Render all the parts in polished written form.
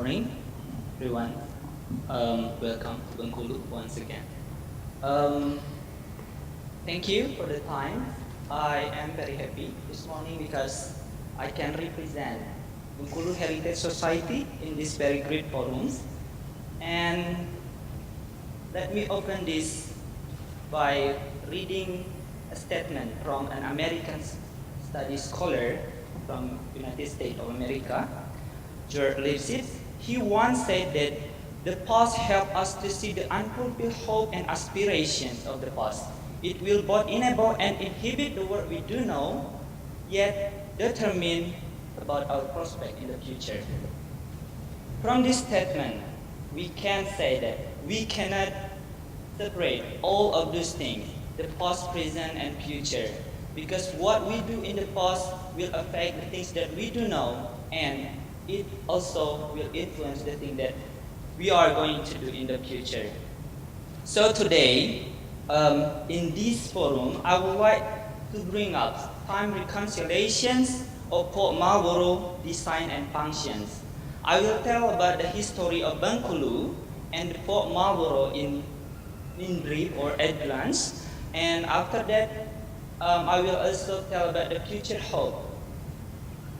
morning, everyone. Welcome to Bengkulu once again. Um, Thank you for the time. I am very happy this morning because I can represent Bengkulu Heritage Society in this very great forums. And let me open this by reading a statement from an American studies scholar from United States of America, George Lipsitz. He once said that the past helps us to see the unfulfilled hope and aspirations of the past. It will both enable and inhibit the work we do know, yet determine about our prospect in the future. From this statement, we can say that we cannot separate all of those things, the past, present, and future, because what we do in the past will affect the things that we do know, and it also will influence the thing that we are going to do in the future. So today, in this forum, I would like to bring up time reconciliations of Port Marlborough design and functions. I will tell about the history of Bengkulu and the Port Marlborough in brief or at glance, and after that, I will also tell about the future hope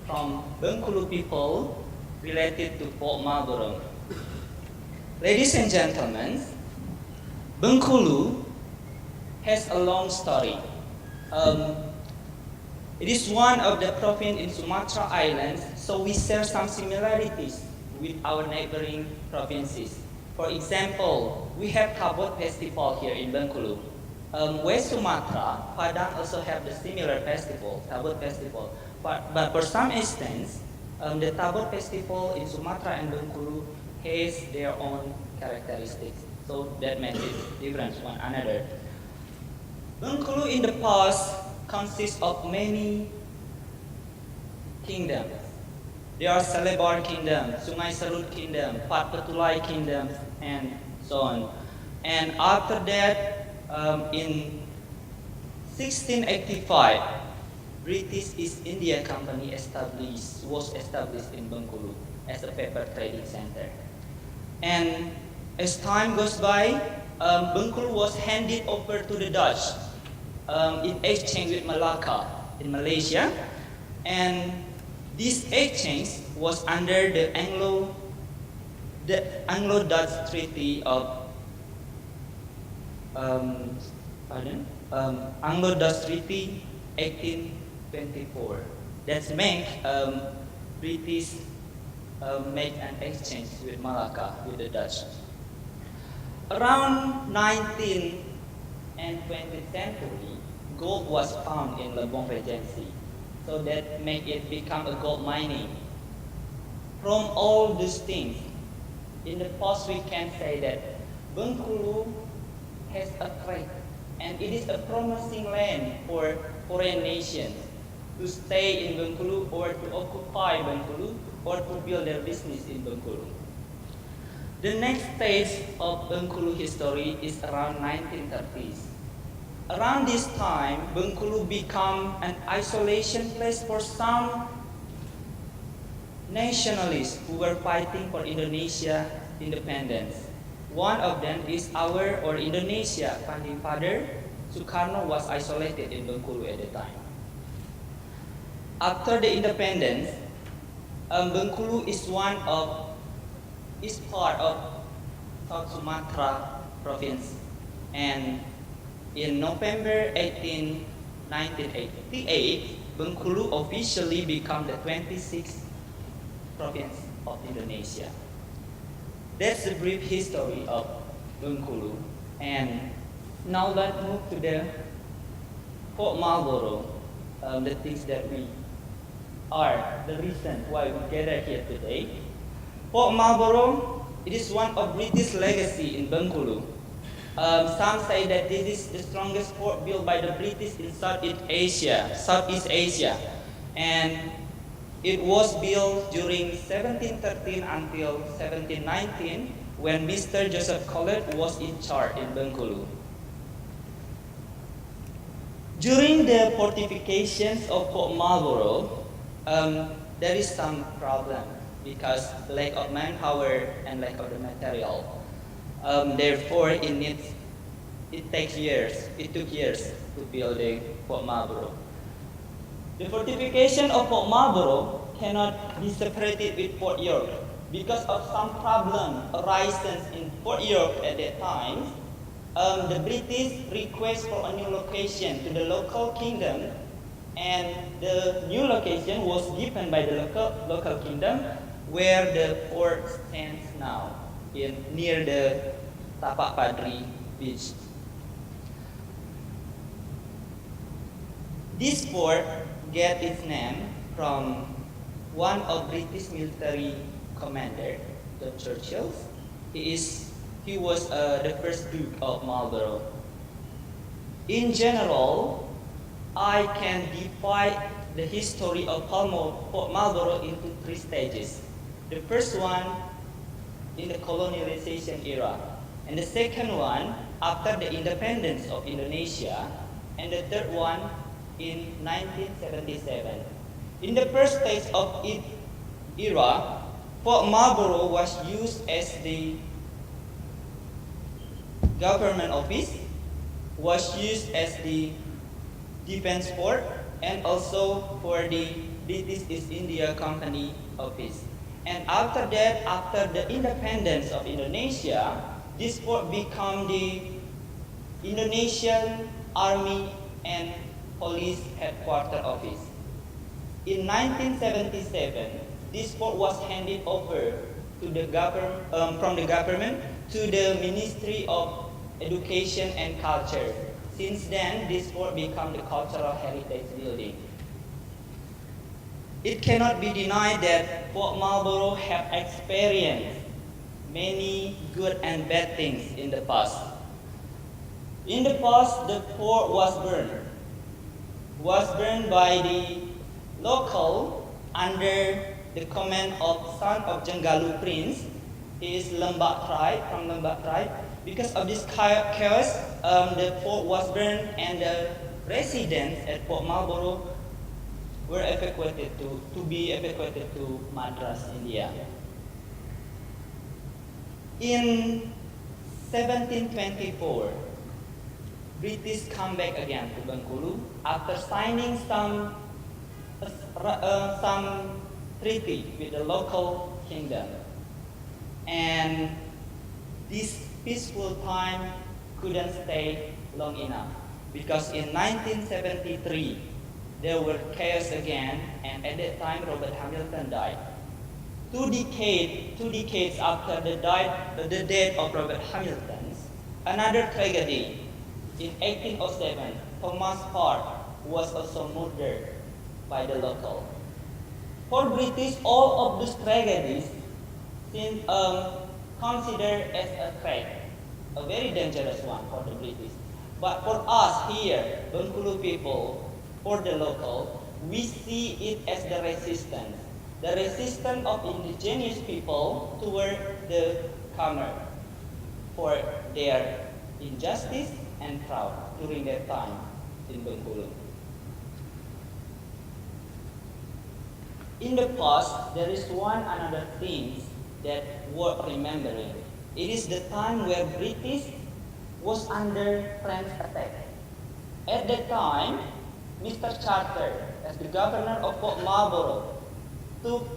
from Bengkulu people related to Port Marlborough. Ladies and gentlemen, Bengkulu has a long story. It is one of the provinces in Sumatra Islands, so we share some similarities with our neighboring provinces. For example, we have Kabut Festival here in Bengkulu. West Sumatra, Padang also have the similar festival, Kabut Festival. But for some instance, the Kabut Festival in Sumatra and Bengkulu has their own characteristics. So that makes it different one another. Bengkulu in the past consists of many kingdoms. There are Selebar Kingdom, Sungai Serut Kingdom, Pat Petulai Kingdom, and so on. And after that, in 1685, British East India Company was established in Bengkulu as a paper trading center. And as time goes by, Bengkulu was handed over to the Dutch in exchange with Malacca in Malaysia, and this exchange was under the Anglo-Dutch Treaty of Anglo-Dutch Treaty 1824. That's make British make an exchange with Malacca with the Dutch. Around 19th and 20th century, gold was found in Lebong Regency, so that make it become a gold mining. From all these things, in the past we can say that Bengkulu has a trade, and it is a promising land for foreign nations to stay in Bengkulu or to occupy Bengkulu or to build their business in Bengkulu. The next stage of Bengkulu history is around 1930s. Around this time, Bengkulu became an isolation place for some nationalists who were fighting for Indonesia independence. One of them is our Indonesia founding father, Sukarno, was isolated in Bengkulu at the time. After the independence, Bengkulu is part of South Sumatra province, and in November 1988, Bengkulu officially became the 26th province of Indonesia. That's the brief history of Bengkulu. And now let's move to the Port Marlborough, the things that we are, the reason why we gather here today. Port Marlborough, it is one of British legacy in Bengkulu. Some say that this is the strongest port built by the British in Southeast Asia, and it was built during 1713 until 1719 when Mr. Joseph Collett was in charge in Bengkulu. During the fortifications of Port Marlborough, there is some problem. because lack of manpower and lack of the material. Therefore, it takes years. It took years to building Fort Marlborough. The fortification of Fort Marlborough cannot be separated with Fort York because of some problem arises in Fort York at that time. The British request for a new location to the local kingdom, and the new location was given by the local kingdom, where the fort stands now, near the Tapak Padri beach. This fort get its name from one of British military commander, John Churchill. He was the first Duke of Marlborough. In general, I can divide the history of Fort Marlborough into 3 stages. The first one in the colonialization era, and the second one after the independence of Indonesia, and the third one in 1977. In the first stage of its era, Fort Marlborough was used as the government office, was used as the defense fort, and also for the British East India Company office. And after that, after the independence of Indonesia, this fort became the Indonesian Army and Police Headquarters Office. In 1977, this fort was handed over to the from the government to the Ministry of Education and Culture. Since then, this fort became the cultural heritage building. It cannot be denied that Fort Marlborough have experienced many good and bad things in the past. In the past, the fort was burned by the local under the command of son of Jenggalu Prince. He is Lembak tribe, from Lembak tribe. Because of this chaos, the fort was burned, and the residents at Fort Marlborough were evacuated to Madras, India. In 1724, British come back again to Bengkulu after signing some treaty with the local kingdom, and this peaceful time couldn't stay long enough, because in 1973 there were chaos again, and at that time Robert Hamilton died. Two decades after the death of Robert Hamilton, another tragedy. In 1807, Thomas Hart was also murdered by the local. For British, all of these tragedies seem considered as a threat, a very dangerous one for the British. But for us here, Bengkulu people, for the local, we see it as the resistance of indigenous people toward the comer for their injustice and fraud during that time in Bengkulu. In the past, there is another thing that worth remembering. It is the time where British was under French attack. At that time, Mr. Charter, as the governor of Fort Marlborough, took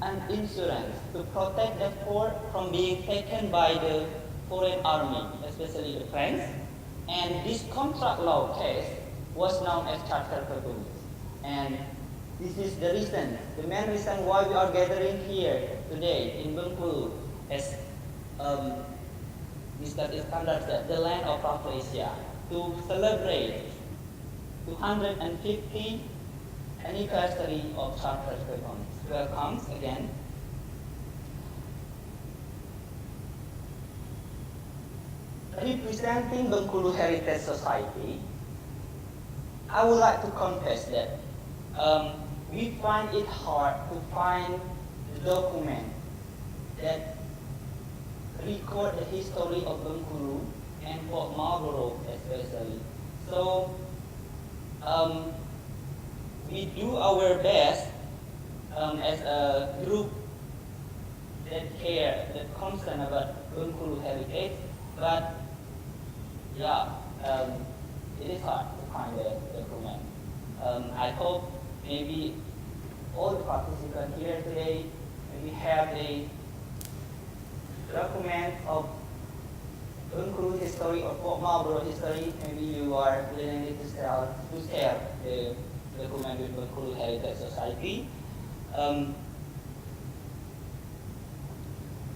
an insurance to protect the fort from being taken by the foreign army, especially the French. And this contract law case was known as Charter Verbund. And this is the reason, the main reason why we are gathering here today in Bengkulu, as Mr. Iskandar said, the land of Asia, to celebrate 250th anniversary of Charter Verbund. Welcome again. Representing Bengkulu Heritage Society, I would like to confess that we find it hard to find the document that record the history of Bengkulu and Fort Marlborough especially. So we do our best as a group that care, that concern about Bengkulu heritage, but yeah, it is hard to find a document. I hope maybe all the participants here today maybe have a document of Bengkulu history or Port Marlborough history. Maybe you are willing to share the document with Bengkulu Heritage Society.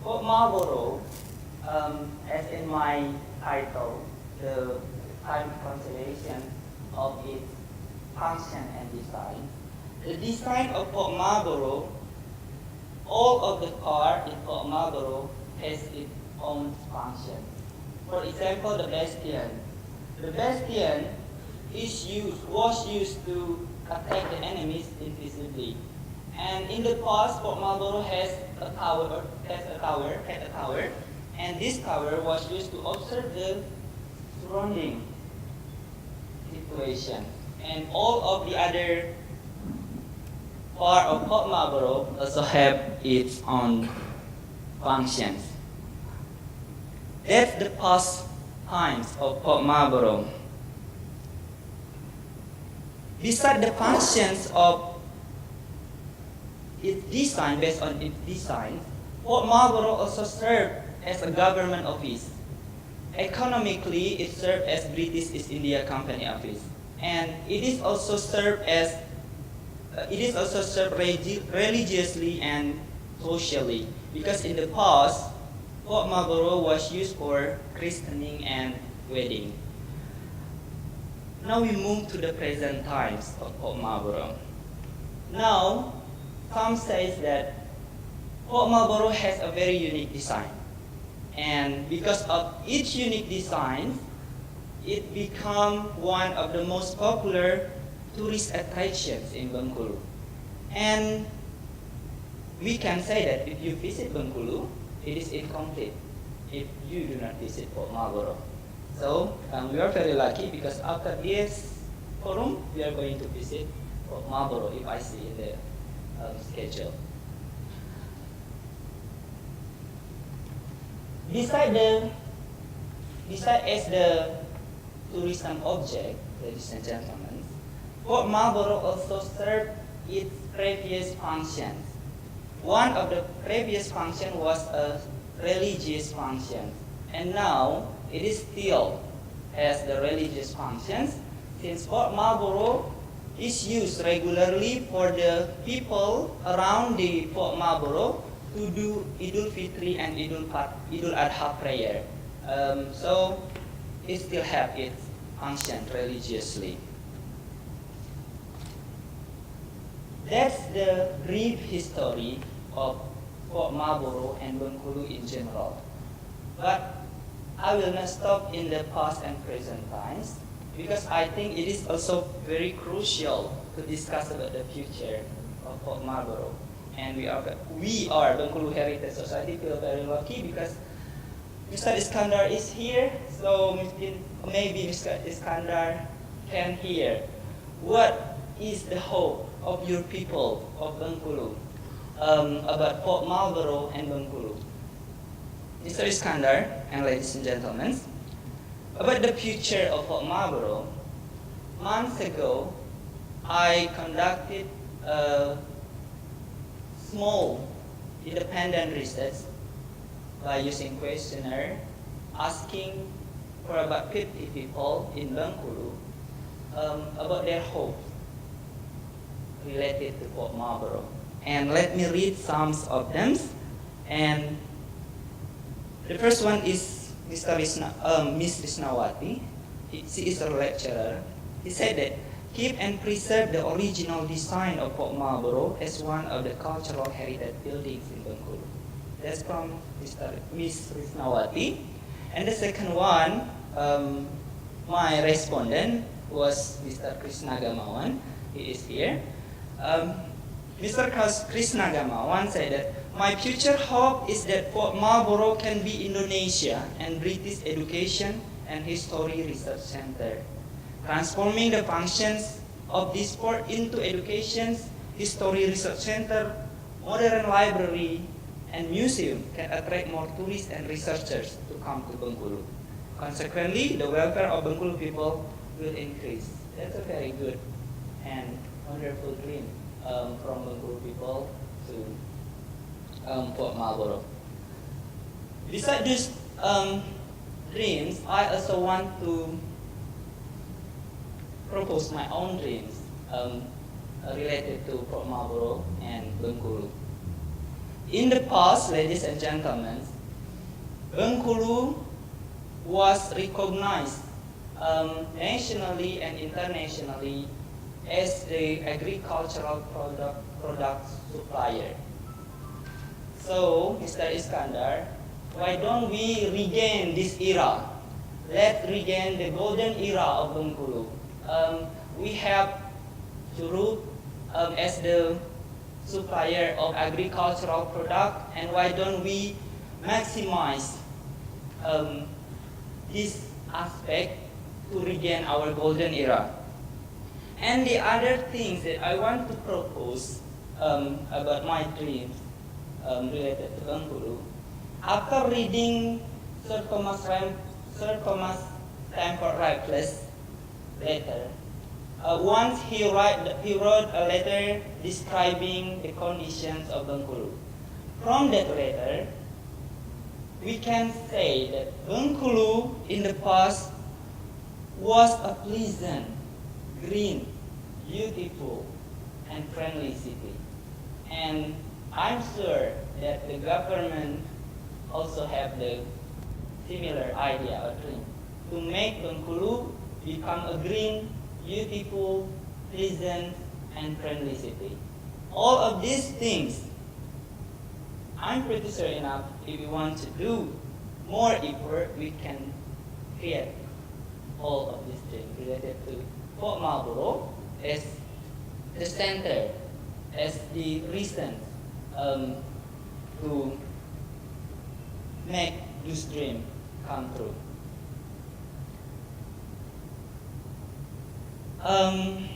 Port Marlborough, as in my title, the time consideration of its function and design. The design of Port Marlborough, all of the car in Port Marlborough has its own function. For example, the bastion. The bastion was used to attack the enemies invisibly. And in the past, Port Marlborough had a tower, and this tower was used to observe the surrounding situation. And all of the other part of Port Marlborough also have its own functions. That's the past times of Port Marlborough. Besides the functions of its design, based on its design, Port Marlborough also served as a government office. Economically, it served as British East India Company office, and it is also served religiously and socially, because in the past, Port Marlborough was used for christening and wedding. Now we move to the present times of Port Marlborough. Now, some say that Port Marlborough has a very unique design. And because of its unique design, it became one of the most popular tourist attractions in Bengkulu. And we can say that if you visit Bengkulu, it is incomplete if you do not visit Port Marlborough. So we are very lucky because after this forum, we are going to visit Port Marlborough if I see in the schedule. Besides as the tourism object, ladies and gentlemen, Port Marlborough also served its previous functions. One of the previous functions was a religious function, and now it is still has the religious functions, since Port Marlborough is used regularly for the people around the Port Marlborough to do Idul Fitri and Idul Adha prayer. So it still has its function religiously. That's the brief history of Port Marlborough and Bengkulu in general. But I will not stop in the past and present times, because I think it is also very crucial to discuss about the future of Port Marlborough. And we are Bengkulu Heritage Society feel very lucky because Mr. Iskandar is here, so maybe Mr. Iskandar can hear what is the hope of your people of Bengkulu about Port Marlborough and Bengkulu. Mr. Iskandar and ladies and gentlemen, about the future of Port Marlborough, months ago, I conducted a small independent research by using questionnaire, asking for about 50 people in Bengkulu about their hopes related to Port Marlborough. And let me read some of them. And the first one is Miss Risnawati. She is a lecturer. He said that keep and preserve the original design of Port Marlborough as one of the cultural heritage buildings in Bengkulu. That's from Miss Risnawati. And the second one, my respondent was Mr. Krishna Gamawan. He is here. Mr. Krishna Gamawan said that my future hope is that Port Marlborough can be Indonesia and British Education and History Research Center, transforming the functions of this port into education, history research center, modern library, and museum can attract more tourists and researchers to come to Bengkulu. Consequently, the welfare of Bengkulu people will increase. That's a very good and wonderful dream from Bengkulu people to Port Marlborough. Besides these dreams, I also want to propose my own dreams related to Port Marlborough and Bengkulu. In the past, ladies and gentlemen, Bengkulu was recognized nationally and internationally as the agricultural product supplier. So, Mr. Iskandar, why don't we regain this era? Let's regain the golden era of Bengkulu. We have Churuk as the supplier of agricultural product, and why don't we maximize this aspect to regain our golden era? And the other things that I want to propose about my dreams related to Bengkulu, after reading Sir Thomas Stamford Raffles' letter, once he wrote a letter describing the conditions of Bengkulu. From that letter, we can say that Bengkulu in the past was a pleasant, green, beautiful, and friendly city. And I'm sure that the government also have the similar idea or dream to make Bengkulu become a green, beautiful, pleasant, and friendly city. All of these things, I'm pretty sure enough, if we want to do more effort, we can create all of these things related to Port Marlborough as the center, as the reason to make this dream come true.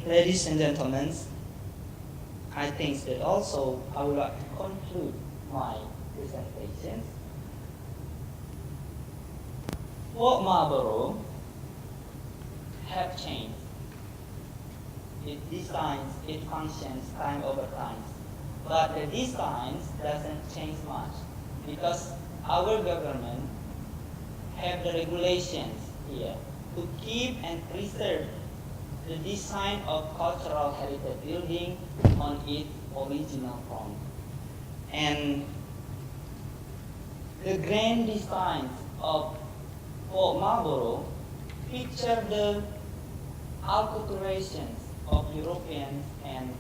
Ladies and gentlemen, I think that also I would like to conclude my presentation. Port Marlborough have changed. It designs, it functions time over time. But the designs doesn't change much because our government have the regulations here to keep and preserve the design of cultural heritage building on its original form. And the grand designs of Port Marlborough feature the acculturations of European and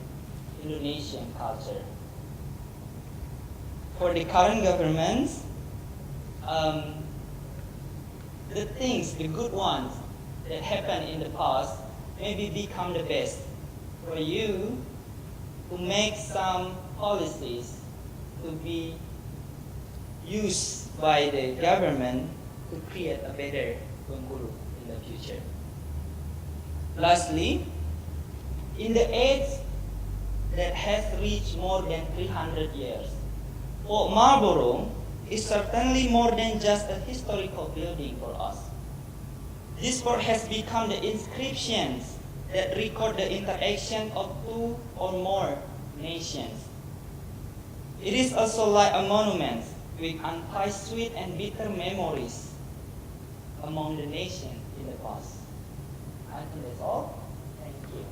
Indonesian culture. For the current governments, the things, the good ones that happened in the past, maybe become the best for you to make some policies to be used by the government to create a better Bengkulu in the future. Lastly, in the age that has reached more than 300 years, Port Marlborough is certainly more than just a historical building for us. This port has become the inscriptions that record the interaction of two or more nations. It is also like a monument with untold sweet and bitter memories among the nations in the past. I think that's all. Thank you.